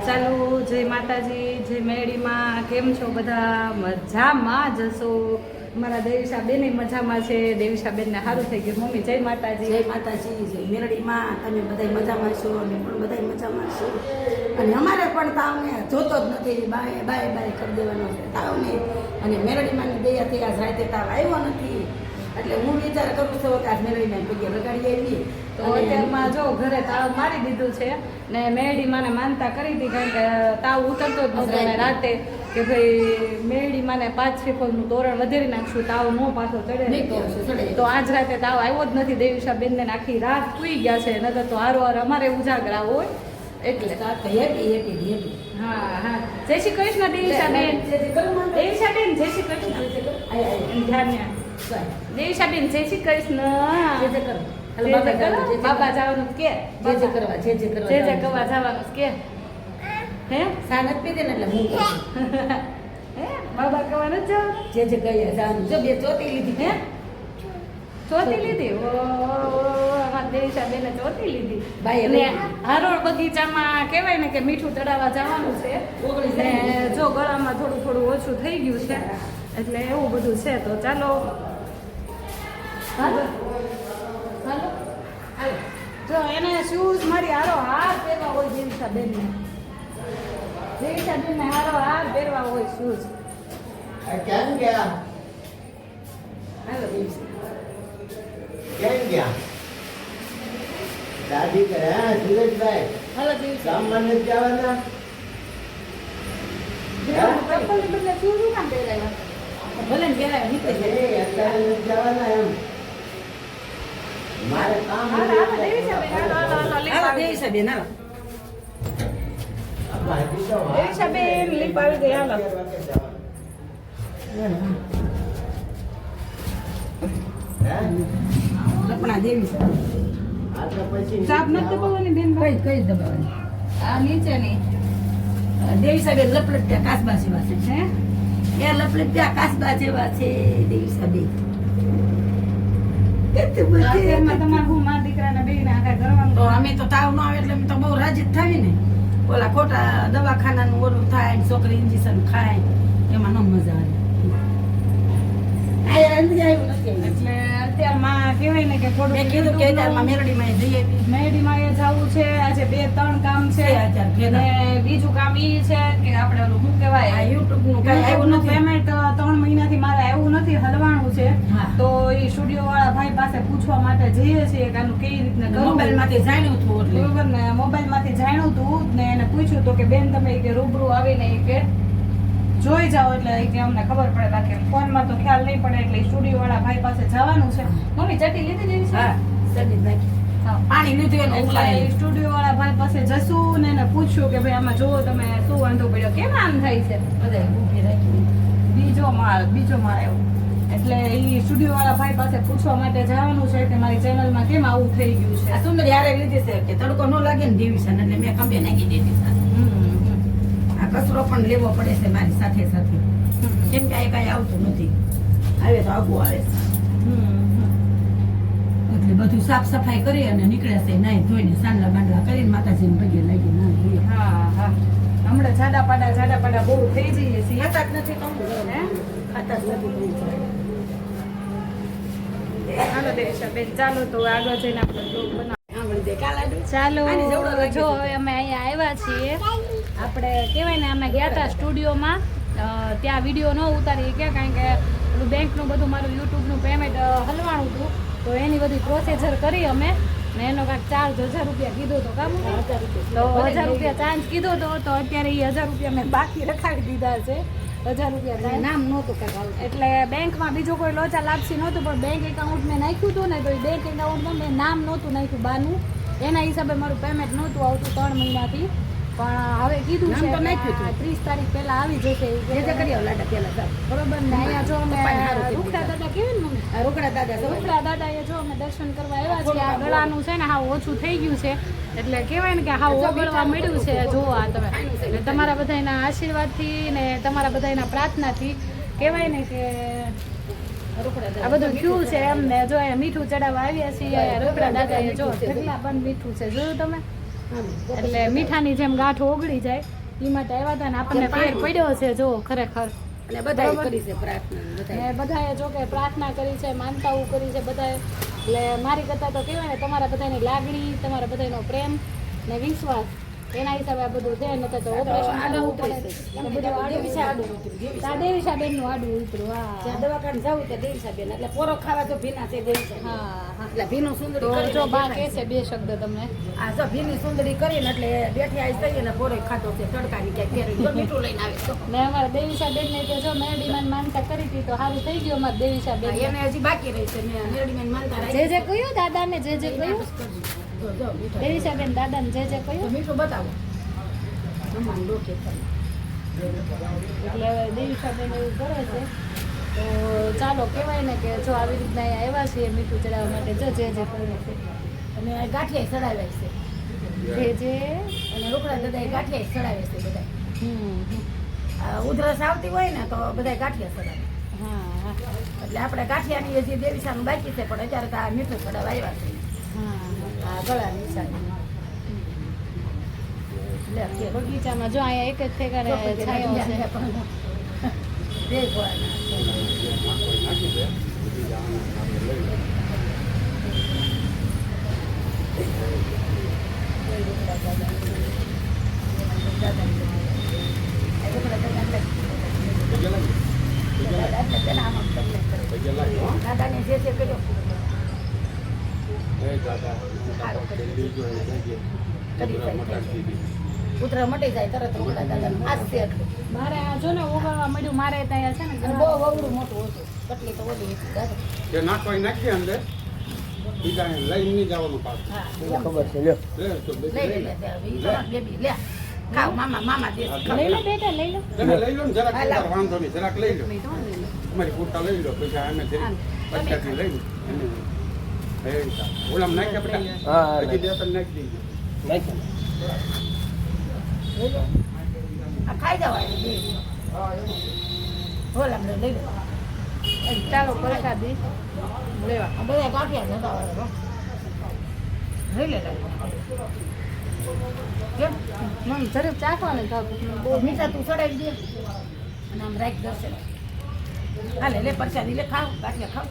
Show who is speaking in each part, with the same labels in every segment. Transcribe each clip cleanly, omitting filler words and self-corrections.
Speaker 1: ચાલો જય માતાજી, જય મેળીમાં. કેમ છો બધા? મજામાં જશો. અમારા દેવીશા બેન મજામાં છે. દેવીશા બેનને સારું થઈ ગયું. મમ્મી જય માતાજી.
Speaker 2: જય માતાજી, જય મેરડીમાં. તમે બધા મજામાં છો, અમે પણ બધા મજામાં છો. અને અમારે પણ તાવને જોતો જ નથી, બાય બાય બાય કરી દેવાનો છે તાવને. અને મેરડીમાંની દયાથી આજ રાતે તાવ આવ્યો નથી, એટલે હું વિચાર કરું છું કે આજ મેરડીમાં પગે લગાડી આવી.
Speaker 1: તો અત્યારમાં જો ઘરે તાવ મારી દીધું છે ને મેરડી માને માનતા કરી હતી, કારણ કે તાવ ઉતરતો જ નહોતો રાતે કે ભાઈ મેરડી માને 5 શ્રીફળનું તોરણ વધારી નાખશું, તાવ નો પાછો ચડે. તો આજ રાતે તાવ આવ્યો જ નથી. દેવીશા બેનને આખી રાત સૂઈ ગયા છે, નકર તો હારો અમારે ઉજાગરા હોય એટલે. હા હા, જય શ્રી કૃષ્ણ દેવીશા બેન. દેવીશા બેન જય શ્રી કૃષ્ણ. ધ્યાન દેવીશા બેન જય શ્રી કૃષ્ણ. બાબા જવાનું કે
Speaker 2: જે કરવા
Speaker 1: જવાનું કે હે
Speaker 2: સા નથી પીધે ને એટલે હું
Speaker 1: હે બાબા કવાનું જ
Speaker 2: જે કહીએ જાનું. જો બે ચોથી લીધી
Speaker 1: હે ચોથી લીધી. ઓ અમારા દેવીશા બેને ચોથી લીધી.
Speaker 2: ભાઈ
Speaker 1: ને હારોળ બગીચામાં કહેવાય ને કે મીઠું ચડાવવા જવાનું છે ને જો ગળામાં થોડું થોડું ઓછું થઈ ગયું છે, એટલે એવું બધું છે. તો ચાલો હાલો હાલો જો એને શૂઝ મારી હારો હાર પહેરવા હોય દેવીશા બેનને. દેવીશા બેનને હારો હાર પહેરવા હોય શૂઝ.
Speaker 3: કેમ ગયા?
Speaker 2: હાલો દિવસે
Speaker 3: કેમ ગયા? દાદી કરે હા સુરેશભાઈ
Speaker 1: હાલો દેવીશા
Speaker 3: ગામમાં નથી જવાના?
Speaker 1: ચપ્પલની બદલે શૂઝ શું કામ પહેરાવ્યા?
Speaker 2: ભલે ને પહેરાવે નીકળી જાય.
Speaker 3: એ અત્યારે નથી જવાના એમ. મારે કામ
Speaker 1: હાલો હાલો દેવીશા બેન હાલો હાલો હાલો લીપ
Speaker 2: હાલો
Speaker 1: આવી ગઈ.
Speaker 2: દેવીશા બેન હાલો.
Speaker 1: દેવીશા બેન લીપ આવી ગઈ. હાલો
Speaker 2: લપણા દેવીશા
Speaker 1: સાપ નથી દબાવવાની બેન?
Speaker 2: કઈ દબાવવાની
Speaker 1: આ નીચે નહીં
Speaker 2: દેવીશા બેન લપલપ્યા કાસબા જેવા છે.
Speaker 1: હે
Speaker 2: એ લપલપ્યા કાસબા જેવા છે દેવીશા બેન. કેટલું બધું
Speaker 1: અત્યારમાં તમારે હું મારા દીકરાના બેયને આખા કરવાનું
Speaker 2: તો અમે તો તાવ ન આવે એટલે અમે તો બહુ રાજી જ થાવી ને. ઓલા ખોટા દવાખાનાનું ઓલું થાય ને છોકરી ઇન્જેક્શન ખાય એમાં ન મજા આવે. આવ્યું નથી.
Speaker 1: એટલે અત્યારમાં કહેવાય ને કે થોડું
Speaker 2: મેં કીધું કે અત્યારમાં મેરડીમાં જઈએ
Speaker 1: મેરડીમાં એ જવું છે. આજે 2-3 કામ છે
Speaker 2: અત્યારે ભેગા.
Speaker 1: અને બીજું કામ ઈ છે કે આપણે ઓલું શું કહેવાય
Speaker 2: આ યુટ્યુબનું કાંઈ આવ્યું નથી.
Speaker 1: પેમેન્ટ 3 મહિનાથી મારે આવ્યું નથી, હલવાનું છે.
Speaker 2: હા.
Speaker 1: તો એ સ્ટુડિયો વાળા ભાઈ પાસે પૂછવા માટે જઈએ છીએ કે આનું કેવી રીતના કરવું.
Speaker 2: મોબાઈલમાંથી જાણ્યું હતું એટલે
Speaker 1: બરોબર ને, મોબાઈલમાંથી જાણ્યું હતું ને એને પૂછ્યું તો કે બેન તમે કે રૂબરૂ આવીને ઈ કે જોઈ જાઓ એટલે ઈ કે અમને ખબર પડે, બાકી ફોનમાં તો ખ્યાલ નહીં પડે. એટલે સ્ટુડિયો વાળા ભાઈ પાસે જવાનું છે. મમ્મી ચટી લીધી જેવી છે?
Speaker 2: હા સડી નાખી
Speaker 1: હા.
Speaker 2: પાણી લીધું એને
Speaker 1: એટલે
Speaker 2: ઉકળાવી.
Speaker 1: સ્ટુડિયો વાળા ભાઈ પાસે જશું ને એને પૂછ્યું કે ભાઈ આમાં જુઓ તમે શું વાંધો પડ્યો, કેમ આમ થાય છે.
Speaker 2: બધા ઊભી રાખી.
Speaker 1: બીજો માળ એવું. એટલે ઈ સ્ટુડિયો વાળા ભાઈ પાસે પૂછવા માટે જવાનું છે કે મારી ચેનલમાં કેમ આવું થઈ ગયું છે.
Speaker 2: આ સુંદરી હારે લીધી છે કે તડકો ન લાગે ને ડિવિઝન એટલે મેં ખંભે નાખી દીધી સાથે. આ કચરો પણ લેવો પડે છે મારી સાથે સાથે, કેમ કે આ કાંઈ આવતું નથી. આવે તો આગું આવે છે. એટલે બધું સાફ સફાઈ કરી અને નીકળ્યા છે નાઈ ધોઈને સાંડલા બાંડલા કરીને માતાજીને પગે લાગી ના ધોઈએ.
Speaker 1: હા હા, હમણાં જાડા પાડા બહુ થઈ જઈએ છીએ.
Speaker 2: ખાતા જ નથી કહું
Speaker 1: હે?
Speaker 2: ખાતા જ નથી બહુ.
Speaker 1: હાલો દેવીશા બેન, ચાલો તો આગળ જઈને આપણે બ્લોગ બનાવીએ.
Speaker 2: આંગળી દે કાલાડું.
Speaker 1: ચાલો
Speaker 2: આની જેવડો લાગે
Speaker 1: જો
Speaker 2: છે.
Speaker 1: હવે અમે અહીંયા આવ્યા છીએ. આપણે કહેવાય ને અમે ગયા હતા સ્ટુડિયોમાં, ત્યાં વિડીયો ન ઉતારી ગયા કારણ કે પેલું બેંકનું બધું મારું યુટ્યુબનું પેમેન્ટ હલવાનું હતું. તો એની બધી પ્રોસેસર કરી અમે ને એનો કાંઈક ચાર્જ 1000 રૂપિયા કીધો હતો. કામ તો 1000 રૂપિયા ચાર્જ કીધો હતો. તો અત્યારે એ 1000 રૂપિયા મેં બાકી રખાવી દીધા છે. 1000 રૂપિયા
Speaker 2: નામ નહોતું કાંઈ આવતું.
Speaker 1: એટલે બેંકમાં બીજો કોઈ લોચા લાપસી નહોતું, પણ બેંક એકાઉન્ટ મેં નાખ્યું હતું ને તો એ બેંક એકાઉન્ટમાં મેં નામ નહોતું નાખ્યું બાનું, એના હિસાબે મારું પેમેન્ટ નહોતું આવતું 3 મહિનાથી. પણ હવે કીધું
Speaker 2: નામ
Speaker 1: છે
Speaker 2: તો નાખ્યું હતું.
Speaker 1: 30 તારીખ પહેલા આવી જશે ઈ કે.
Speaker 2: જે કરી આવ લાડા પેલા સાહેબ.
Speaker 1: બરોબર ને, અહીંયા જો અમે
Speaker 2: પપ્પાને હારું કીધું.
Speaker 1: રૂખડા દાદા કેવી ને મમ્મી,
Speaker 2: આ રોકડા દાદા સૌ
Speaker 1: રૂખડા દાદા એ જો અમે દર્શન કરવા આવ્યા છીએ. આ ગળાનું છે ને હાવ ઓછું થઈ ગયું છે, એટલે કહેવાય ને કે હાવ ઓગળવા મળ્યું છે. જોવો આ તમે, એટલે તમારા બધાના આશીર્વાદથી ને તમારા બધાના પ્રાર્થનાથી કહેવાય ને કે આ બધું થયું છે એમ ને. જો અહીંયા મીઠું ચડાવવા આવ્યા છીએ. રૂખડા દાદા એ જો ઢગલા બંધ મીઠું છે, જોયું તમે? એટલે મીઠાની જેમ ગાંઠો ઓગળી જાય એ માટે આવ્યા હતા ને આપણને
Speaker 2: કે
Speaker 1: ફેર
Speaker 2: પાણી.
Speaker 1: પડ્યો છે જો ખરેખર
Speaker 2: અને બધાએ
Speaker 1: બરાબર.
Speaker 2: કરી છે પ્રાર્થના બધાએ.
Speaker 1: ને બધાએ જો કે પ્રાર્થના કરી છે માનતાઓ કરી છે બધાએ એટલે મારી કરતાં તો કહેવાય ને તમારા બધાની લાગણી તમારા બધાનો પ્રેમ ને વિશ્વાસ એના હિસાબે આ બધું છે નતર તો ઓપરેશન
Speaker 2: આડું
Speaker 1: કરવું
Speaker 2: ઉતરે
Speaker 1: પડે
Speaker 2: છે.
Speaker 1: ને બધું આડું
Speaker 2: દેવીસા
Speaker 1: આડું
Speaker 2: આડું ઉતર્યું, દેવીસા.
Speaker 1: આ દેવીસાબેનનું આડું ઉતર્યું હા
Speaker 2: જ્યાં દવાખાને જાવું ત્યાં દેવીસાબેન એટલે પોરો ખાવા તો ભીના છે દેવીસાબેન.
Speaker 1: હા હા
Speaker 2: એટલે ભીનું સુંદરી
Speaker 1: તો
Speaker 2: કરીને
Speaker 1: જો બા
Speaker 2: દેખાય
Speaker 1: કહે છે બે શબ્દ તમને
Speaker 2: આ જો ભીની સુંદરી કરીને એટલે બેઠી આવી થઈ ને પોરો ખાતો છે તડકાની ક્યાંક પહેરી જો મીઠું લઈને આવે તો
Speaker 1: ને અમારા દેવીસાબેન ને તો જો મેરડીમાં માનતા કરી હતી તો સારું થઈ ગયું અમારા દેવીસાબેન
Speaker 2: એને હજી બાકી રહી છે મેં મેરડીમાં માનતા
Speaker 1: જે
Speaker 2: રાખી
Speaker 1: જે કહ્યું દાદાને જે જે કહ્યું
Speaker 2: જો જો મીઠું
Speaker 1: દેવીસાબેન દાદાને જે જે
Speaker 2: તો
Speaker 1: કહ્યું
Speaker 2: મીઠું બતાવો હમણાં ડોકે તમે.
Speaker 1: એટલે હવે દેવીસાબેન એવું કરે છે તો ચાલો કહેવાય ને કે જો આવી રીતના અહીંયા આવ્યા છીએ મીઠું ચડાવવા માટે જો જે જે કર્યું છે
Speaker 2: અને ગાંઠિયા ચડાવ્યા છે
Speaker 1: જે
Speaker 2: અને રોકડા દાદા ગાંઠિયા ચડાવે છે બધા
Speaker 1: હમ હમ.
Speaker 2: ઉધરસ આવતી હોય ને તો બધા ગાંઠિયા ચડાવે
Speaker 1: હા હા
Speaker 2: એટલે આપણે ગાંઠિયાની હજી દેવીસાનું બાકી છે પણ અત્યારે તો આ મીઠું ચડાવવા આવ્યા છે
Speaker 1: હા
Speaker 2: આ ગળાની નિશાની લે કે
Speaker 1: બગીચામાં જો અહીંયા એક જ ઠેકાણે છાંયો છે
Speaker 2: જય ભોળાનાથ. દાદાને જે જે કર્યો કૂતરા મટી જાય તરત મોટા દાદાનું હાથ છે એટલું.
Speaker 1: મારે આ જો ને ઓગળવા મળ્યું મારે ત્યાં છે ને
Speaker 2: અને બહુ અવળું મોટું હતું કેટલી તો ઓલી હતી દાદા.
Speaker 4: કે નાખવાય નાખીએ અંદર બીજા લઈને નહીં જવાનું પાછું
Speaker 2: હા
Speaker 3: ખબર છે લ્યો
Speaker 4: લે તો
Speaker 2: લઈ
Speaker 4: બેસી
Speaker 2: લે
Speaker 4: લઈ
Speaker 2: લે ઈ તમારી બેબી લે ખાવ મામા મામા દે
Speaker 1: લઈ લો બેટા લઈ લો
Speaker 4: તમે લઈ લો ને જરાક
Speaker 2: હા, લાવ.
Speaker 4: અંદર વાંધો નહીં જરાક લઈ લો
Speaker 2: લઈ લો.
Speaker 4: તમારી કુર્તા લઈ લો પછી અમે
Speaker 2: હા.
Speaker 4: પચાસની લઈ લો ઓલામ નાખ્યા બધા
Speaker 3: હા,
Speaker 4: હજી બે ત્રણ નાખી દીધી
Speaker 3: નાખી
Speaker 2: લઈ લો. આ ખાઈ જવાય બે બોલા લઈ લો
Speaker 1: ચાલો પ્રસાદી લેવા
Speaker 2: આ બધા ગાંઠિયા જતા હોય લઈ લે કેમ
Speaker 1: મમ જરૂર ચાખવાનું તો
Speaker 2: બહુ મીઠા તું ચડાવી દે અને આમ રાખ દર્શન હાલે લે પરસાદી લે ખાવ ગાંઠિયા ખાવ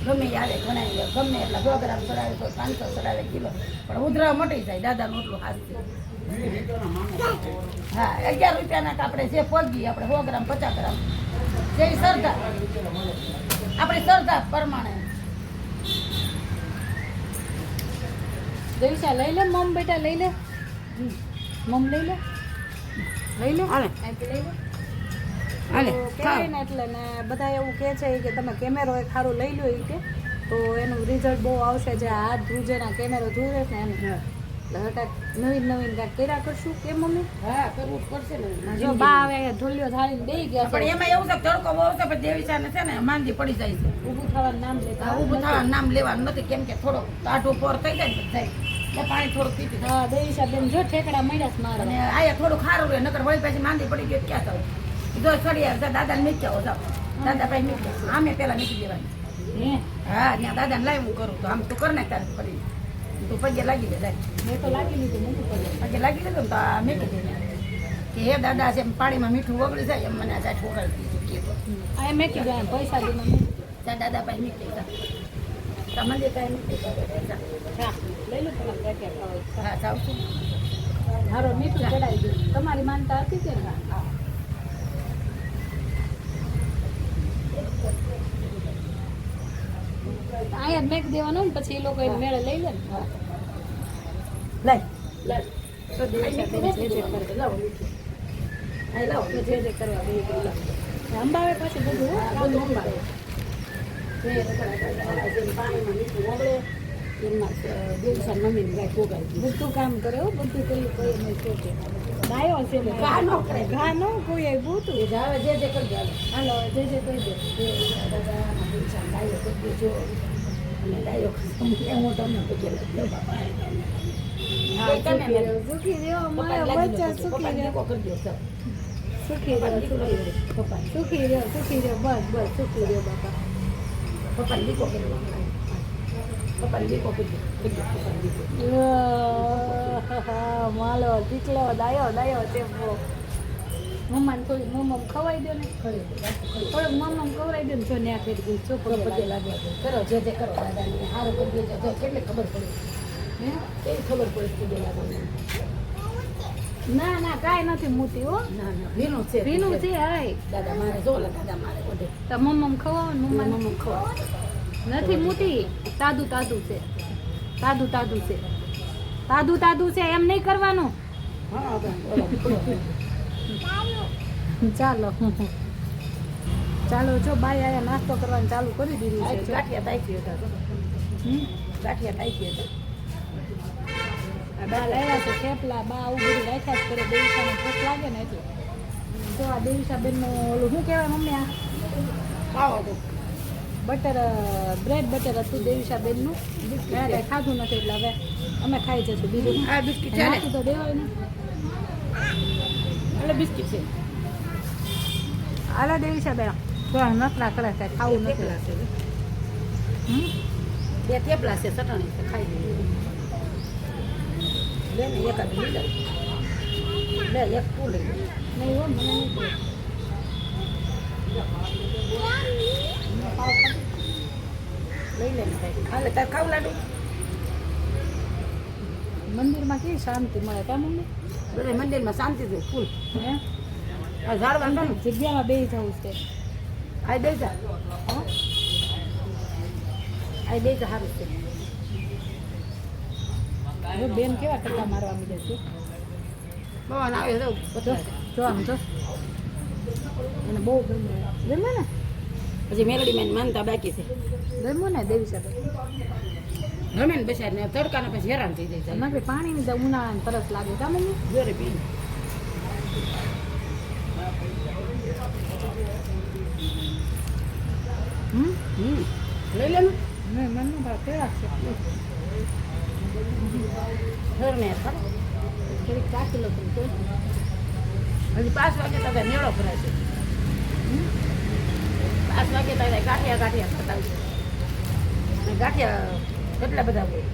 Speaker 2: ગમે એ આવે ઘણા ઈ ગમે એટલા 100 ગ્રામ ચડાવે તો 500 ચડાવે કિલો પણ ઉધરા મટી જાય દાદાનું એટલું હાથ છે હા 11 રૂપિયાના આપણે જે પગી આપણે 100 ગ્રામ 50 ગ્રામ જે સરદા આપણી સરદા પ્રમાણે
Speaker 1: દેવીસા લઈ લે મમ બેટા લઈ લે મમ લઈ લે
Speaker 2: હાલે
Speaker 1: અહીંથી લઈ લે
Speaker 2: હાલે
Speaker 1: તો કહેવાય ને એટલે ને બધા એવું કહે છે કે તમે કેમેરો એક સારું લઈ લો એ કે તો એનું રિઝલ્ટ બહુ આવશે જે હાથ ધ્રુજે ના કેમેરો ધ્રુજે ને એનું એટલે હવે કાંઈક નવીન કાંઈક કર્યા કરશું કે મમ્મી
Speaker 2: હા કરવું જ પડશે ને
Speaker 1: જો બા આવે ઢોલિયો ધારીને બેહી ગયા
Speaker 2: પણ
Speaker 1: છે
Speaker 2: એમાં એવું છે તડકો બહુ છે પણ દેવીચાને છે ને માંદી પડી જાય છે
Speaker 1: ઊભું થવાનું નામ લેતા
Speaker 2: આ ઊભું થવાનું નામ લેવાનું નથી કેમ કે થોડો ટાઢું પોર થઈ જાય ને થાય એટલે પાણી થોડું પીતી થાય
Speaker 1: હા દેવીસા બેન જો ઠેકડા મળ્યા છે
Speaker 2: અને
Speaker 1: મારા
Speaker 2: આયા થોડું ખારું રહે નકર વળી પાછી માંદી પડી ગઈ તો ક્યાં થાવ જો ચડી આવે દાદાને મીક્યા હો જાઓ દાદા ભાઈ મીક્યા આમે પેલા મીકી દેવાની
Speaker 1: હે
Speaker 2: હા ત્યાં દાદાને લાવી હું કરું તો આમ તું કર નાખ તારે ફરી તું પગે લાગી દે જાય
Speaker 1: મેં તો લાગી લીધું નથી પડ્યું
Speaker 2: પગે લાગી દીધું ને તો આ મીકી દે કે હે દાદા છે એમ પાણીમાં મીઠું ઓગળી જાય એમ મને આ જાય ઓગળતી કીધું
Speaker 1: આ મેં કીધું એમ પૈસા દીધા મેં
Speaker 2: ત્યાં દાદા ભાઈ મીકી જા તમને કાંઈ મીકી જા
Speaker 1: હા લઈ લો પેલા પેકેટ હવે
Speaker 2: હા જાઉં છું
Speaker 1: મારો મીઠું ચડાવી દઉં તમારી માનતા હતી કે ના અહીંયા મેક દેવાનું ને પછી એ લોકો એને મેળે લઈ લે ને
Speaker 2: લઈ
Speaker 1: તો દેવીસા બેન જે જે કરે
Speaker 2: લાવો અહીં લાવો
Speaker 1: તો જે જે કરવા દે એ લાવ. અંબાવે પાછી બધું હો,
Speaker 2: બધું અંબાવે પાણીમાં મીઠું ઓગળે
Speaker 1: એમાં દેવીસા મમ્મીને ગાય પોગાડી બધું કામ કરે હો બધું કર્યું કોઈ નહીં છોકે ગાયો છે ને
Speaker 2: ઘા ન કરે.
Speaker 1: ઘા ન કોઈ આવ્યું હતું
Speaker 2: એ જાવે જે જે કરી દે
Speaker 1: હાલો જે જે કહી દે
Speaker 2: દાદા ડાયો કરી દેજો અને ડાયો હું તમને પગે લાગ્યો બાપા
Speaker 1: હા સુખી રહ્યો મારા બચ્ચા સુખી રહ્યો સુખી રહ્યો સુખી રહ્યો બસ બસ સુખી રહ્યો બાપા
Speaker 2: પપ્પા લીકો કર્યો પપ્પાની દીકો પીધી પપ્પાની દીકો
Speaker 1: માલો દીકલો દાયો ટેમ્પો મમ્માને થોડી મમ્મમ ખવાઈ દો ને થોડુંક મમ્મમ ખવડાવી દો ને જો ન્યા ફેર ગઈ જો
Speaker 2: પગે પગે લાગ્યા છે. કરો જે તે કરો દાદાને સારું કરી દેજો તો કેટલી ખબર પડે હે કેવી ખબર પડે પગે લાગવાની
Speaker 1: ના કાંઈ નથી મોટી હો
Speaker 2: ના ભીનું છે
Speaker 1: ભીનું છે હાય
Speaker 2: દાદા મારે જો લે દાદા મારે બધે
Speaker 1: તો મમ્મમ ખવાવો ને મમ્માને
Speaker 2: મમ્મી ખવા
Speaker 1: નથી મોટી તાદું છે તાદું છે એમ નહીં કરવાનું
Speaker 2: હા
Speaker 1: ચાલો જો બાય આયા નાસ્તો કરવાનું ચાલુ કરી દીધું છે જો.
Speaker 2: ગાંઠિયા તાકી હતા તો. ગાંઠિયા તાકી હતા
Speaker 1: બા લાવ્યા છે થેપલા બા આવું બધું રાખ્યા જ કરે દેવીશાને ભૂખ લાગે ને એટલે જો આ દેવીશા બેનનું ઓલું શું કહેવાય મમ્મી આ
Speaker 2: ખાવો તો
Speaker 1: બટર બ્રેડ બટર હતું દેવીશા બેનનું મેં કાંઈ ખાધું નથી એટલે હવે અમે ખાઈ જશું બીજું
Speaker 2: આ બિસ્કિટ છે ને
Speaker 1: નાખી તો દેવાય ને
Speaker 2: એટલે બિસ્કિટ છે
Speaker 1: આલા દેવીશા બેન થોડા નખરા કરે છે ખાવું નથી
Speaker 2: થેપલા છે
Speaker 1: હમ?
Speaker 2: બે થેપલા છે ચટણી છે ખાઈ લઈએ લે ને એકાદ લઈ લે લે એક તું લઈ લે
Speaker 1: નહીં હો મને નહીં કહે.
Speaker 2: લઈ લે ને ભાઈ હાલે તાર ખાવું લાડુ
Speaker 1: મંદિરમાં કેવી શાંતિ મળે કા મમ્મી
Speaker 2: બધા મંદિરમાં શાંતિ છે ફૂલ
Speaker 1: હે
Speaker 2: આ ઝાડવા ને
Speaker 1: જગ્યામાં બેસી જવું છે
Speaker 2: આ દે જા આ દે જા સારું છે
Speaker 1: હવે બેન કેવા ટકા મારવા મીડે છે
Speaker 2: પવન આવે તો
Speaker 1: જો જો આમ જો એને બહુ ગમે ગમે ને
Speaker 2: પછી મેલડી મેન માનતા બાકી છે
Speaker 1: ગમ્યું ને દેવી સાથે
Speaker 2: ગમે ને બેસાડ ને તડકાના પછી હેરાન થઈ જાય છે
Speaker 1: મને પાણીની તો ઉનાળાની તરસ લાગે કા મમ્મી
Speaker 2: જોરે પી લઈ લે ને
Speaker 1: મને ભાવ કેળા છે
Speaker 2: ઘર ને ખા
Speaker 1: થોડીક ચાખી લો તમે તો
Speaker 2: હજી 5 વાગે તો મેળો ભરાય છે 5 વાગે તો ગાંઠિયા ખાતા છે અને ગાંઠિયા કેટલા બધા હોય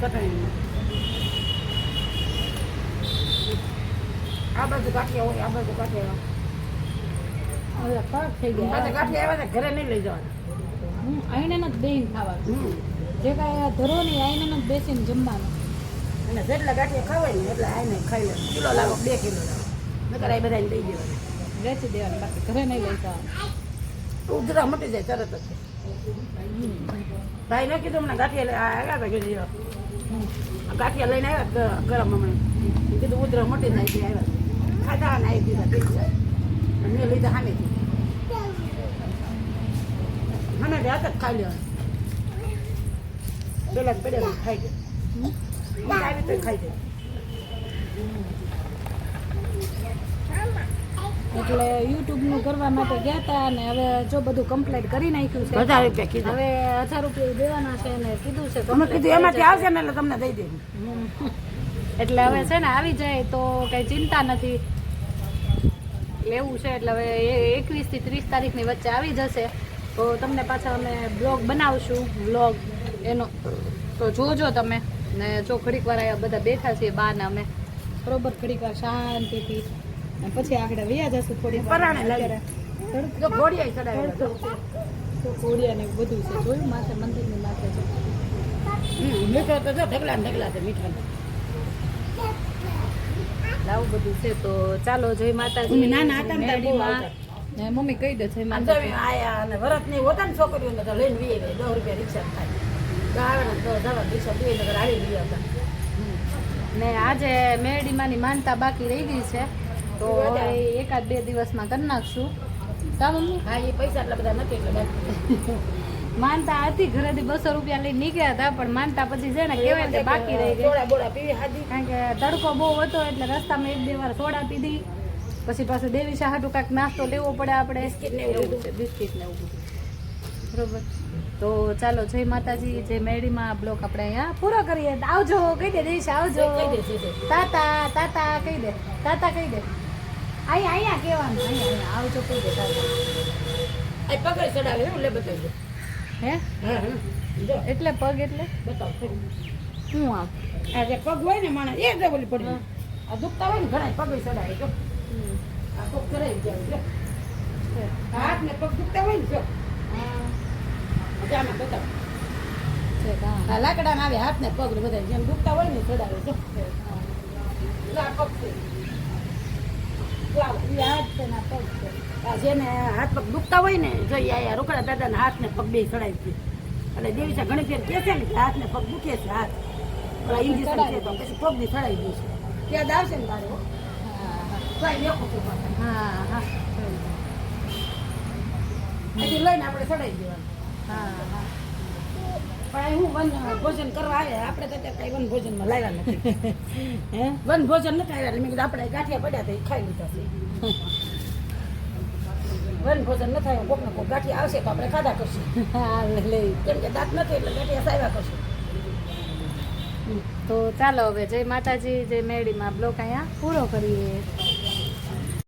Speaker 2: ચટણી આ બાજુ ગાંઠિયા હોય આ બાજુ ગાંઠિયા
Speaker 1: હવે ફરક થઈ
Speaker 2: પાછા
Speaker 1: ગયા
Speaker 2: ગાંઠિયા આવ્યા ઘરે નહીં લઈ જવાના
Speaker 1: આઈને નથી બેહીને ખાવાનું જે કાંઈ ધરો નહીં આઈને નથી બેસીને જમવાનું
Speaker 2: અને જેટલા ગાંઠિયા ખાવાય ને એટલા આઈને ખાઈ લે કિલો લાવો 2 કિલો લાવો નકર આ બધાને દઈ દેવાના
Speaker 1: વેચી દેવાનું બાકી ઘરે નહીં લઈ જવાનું
Speaker 2: ઉધરા મટી જાય તરત જ ભાઈ ન કીધું હમણાં ગાંઠિયા આવ્યા હતા કે ગાંઠિયા લઈને આવ્યા ગરમ હમણાં કીધું ઉધરા મટી જાય તે આવ્યા ખાધા અને આવી દીધા પીસા મેં લીધા સામેથી મને રાત જ ખાઈ લેવાનું પેલા પેલા ખાઈ જાય આવી તો ખાઈ જાય
Speaker 1: એટલે યુટ્યુબનું કરવા માટે ગયા હતા અને હવે જો બધું કમ્પ્લીટ કરી નાખ્યું છે
Speaker 2: 1000 રૂપિયા કીધા
Speaker 1: હવે 1000 રૂપિયા દેવાના છે અને કીધું છે
Speaker 2: તમે કીધું એમાંથી આવશે ને એટલે તમને દઈ દેવું
Speaker 1: એટલે હવે છે ને આવી જાય તો કઈ ચિંતા નથી લેવું છે એટલે હવે 21 થી 30 તારીખની વચ્ચે આવી જશે તો તમને પાછા અમે બ્લોગ બનાવશું વ્લોગ એનો તો જોજો તમે ને જો ઘડીક વાર અહીંયા બધા બેઠા છીએ બા ને અમે બરોબર ઘડીક વાર શાંતિથી અને પછી આગળ વયા જશું થોડી
Speaker 2: પરાણે લાગે. જો ઘોડિયા ચડાવે
Speaker 1: તો ઘોડિયા ને એવું બધું છે જોયું માથે મંદિરની માથે છે
Speaker 2: મીઠો તો જો ઢગલા ને ઢગલા છે મીઠા
Speaker 1: આવું બધું છે તો ચાલો જય માતાજી
Speaker 2: મમ્મી નાના હતા ને ત્યારે બહુ
Speaker 1: મેરડીમાં.
Speaker 2: આવતા.
Speaker 1: ને મમ્મી કહી દે જય
Speaker 2: આમ
Speaker 1: માતાજી
Speaker 2: તો આયા અને વરત ની હોતા ને છોકરીઓને તો લઈને વીએ ગઈ 10 રૂપિયા રિક્ષા થાય તો આવે ને તો જવા રિક્ષા બે નગર આવી ગયા હતા
Speaker 1: ને આજે મેરડીમાંની માનતા બાકી રહી ગઈ છે તો હવે 1-2 દિવસમાં કરી નાખશું કા મમ્મી
Speaker 2: હા એ પૈસા એટલા બધા નથી એટલે બાકી
Speaker 1: માનતા હતી ઘરેથી 200 રૂપિયા લઈને નીકળ્યા હતા પણ માનતા પછી છે ને કહેવાય ને બાકી રહી ગઈ
Speaker 2: થોડા બોડા પીવી હાજી
Speaker 1: કારણ કે તડકો બહુ હતો એટલે રસ્તામાં 1-2 વાર સોડા પીધી પછી પાછું દેવીશા હાટું કાંઈક નાસ્તો લેવો પડે આપણે
Speaker 2: બિસ્કિટ ને એવું
Speaker 1: એવું છે બિસ્કિટ ને એવું બધું બરોબર તો ચાલો જય માતાજી જય મેરડીમાં બ્લોક આપણે અહીંયા પૂરો કરીએ આવજો કહી દે દેવીશા આવજો
Speaker 2: કહી દે સીધે.
Speaker 1: તાતા કહી દે તાતા કહી દે અહીંયા કહેવાનું અહીંયા આવજો કહી દે તાતા
Speaker 2: આ પકડ ચડાવે એવું લે બતાવજો
Speaker 1: હે
Speaker 2: હા હા જો
Speaker 1: એટલે પગ એટલે
Speaker 2: બતાવ
Speaker 1: શું આમ
Speaker 2: આ જે પગ હોય ને માણસ એ ડબલી પડી આ દુખતા હોય ને ઘણા પગ ચડાય જો આ પગ ચડાઈ જાય જો આ હાથ ને પગ દુખતા હોય ને જો જામાં બતાવ
Speaker 1: છે કાં
Speaker 2: આ લાકડાના આવે હાથ ને પગ ને બધા જેમ દુખતા હોય ને ચડાવે જો આ પગ છે ઈ હાથ છે ને આ પગ છે આ જેને હાથ પગ દુખતા હોય ને જો આ રોકડા દાદાના હાથ ને પગ બે ચડાવી છે એટલે દેવીસા ઘણી ફેર કહે છે ને કે હાથ ને પગ દુખે છે હાથ ઓલા ઇન્જેક્શન છે તો પછી પગ ની ચડાવી દે છે ત્યાં આવશે ને તારે હો. કાંઈ લેખો તો પાછા.
Speaker 1: હા હા
Speaker 2: પછી લઈને આપણે ચડાવી દેવાનું
Speaker 1: હા હા
Speaker 2: પણ અહીં હું વન ભોજન કરવા આવે આપણે તો ત્યાં કઈ વન ભોજનમાં લાવ્યા નથી
Speaker 1: હે
Speaker 2: વન ભોજન નથી આવ્યા એટલે મેં કીધું આપણે ગાંઠિયા પડ્યા તો એ ખાઈ લીધા છે વન ભોજન નથી આવ્યું કોકને કોક ગાંઠિયા આવશે તો આપણે ખાધા કરશું
Speaker 1: હા લઈ
Speaker 2: કેમ કે દાંત નથી એટલે ગાંઠિયા સાવ્યા કરશું
Speaker 1: તો ચાલો હવે જય માતાજી જય મેરડીમાં બ્લોગ અહીંયા પૂરો કરીએ